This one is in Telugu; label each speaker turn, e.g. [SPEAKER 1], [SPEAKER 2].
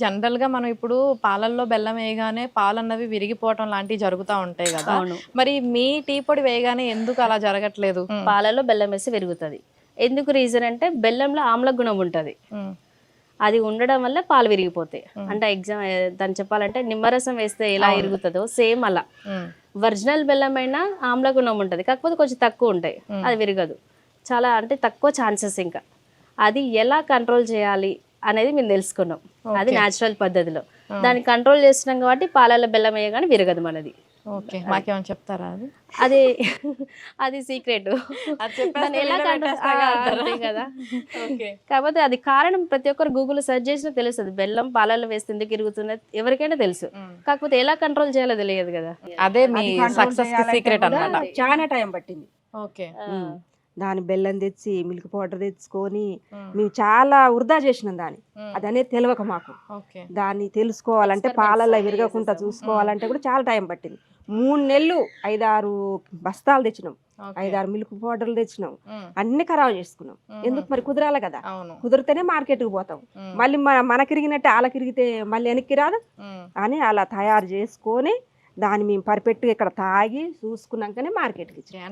[SPEAKER 1] జనరల్ గా మనం ఇప్పుడు పాలల్లో బెల్లం వేయగానే పాలన్నవి విరిగిపోవటం లాంటివి జరుగుతూ ఉంటాయి కదా.
[SPEAKER 2] అవును.
[SPEAKER 1] మరి మీ టీ పొడి వేయగానే ఎందుకు అలా జరగట్లేదు?
[SPEAKER 2] పాలలో బెల్లం వేసి విరుగుతుంది. ఎందుకు రీజన్ అంటే బెల్లంలో ఆమ్ల గుణం ఉంటుంది. అది ఉండడం వల్ల పాలు విరిగిపోతాయి. అంటే దాన్ని చెప్పాలంటే నిమ్మరసం వేస్తే ఎలా ఇరుగుతుందో సేమ్ అలా ఒరిజినల్ బెల్లం అయినా ఆమ్ల గుణం ఉంటుంది, కాకపోతే కొంచెం తక్కువ ఉంటాయి, అది విరగదు. చాలా అంటే తక్కువ ఛాన్సెస్. ఇంకా అది ఎలా కంట్రోల్ చేయాలి అనేది మేము తెలుసుకున్నాం. అది న్యాచురల్ పద్ధతిలో దాన్ని కంట్రోల్ చేస్తున్నాం కాబట్టి పాలలో బెల్లం వేయగానే విరగదు మనది.
[SPEAKER 1] ఓకే, మాకేమైనా చెప్తారా?
[SPEAKER 2] అది అది సీక్రెట్. అంతే కదా. కాకపోతే అది కారణం ప్రతి ఒక్కరు గూగుల్ సెర్చ్ చేసినా తెలుస్తుంది. బెల్లం పాలలో వేస్తే ఎందుకు ఇరుగుతున్నది ఎవరికైనా తెలుసు, కాకపోతే ఎలా కంట్రోల్ చేయాలో తెలియదు కదా.
[SPEAKER 1] అదే మీ సక్సెస్ కి సీక్రెట్ అన్నమాట.
[SPEAKER 3] చాలా టైం పట్టింది.
[SPEAKER 1] ఓకే.
[SPEAKER 3] దాని బెల్లం తెచ్చి మిల్క్ పౌడర్ తెచ్చుకొని మేము చాలా వృధా చేసినాం దాన్ని. అది అనేది తెలియక మాకు దాన్ని తెలుసుకోవాలంటే పాలల్లో విరగకుండా చూసుకోవాలంటే కూడా చాలా టైం పట్టింది. 3 నెలలు 5-6 బస్తాలు తెచ్చినాం, 5-6 మిల్క్ పౌడర్లు తెచ్చినాం, అన్ని ఖరాబ్ చేసుకున్నాం. ఎందుకు మరి కుదరాలి కదా, కుదిరితేనే మార్కెట్కి పోతాం. మళ్ళీ మనకిరిగినట్టే వాళ్ళకిరిగితే మళ్ళీ వెనక్కి రాదు అని అలా తయారు చేసుకొని దాన్ని మేము పర్ఫెక్ట్గా ఇక్కడ తాగి చూసుకున్నాకనే మార్కెట్కి ఇచ్చాం.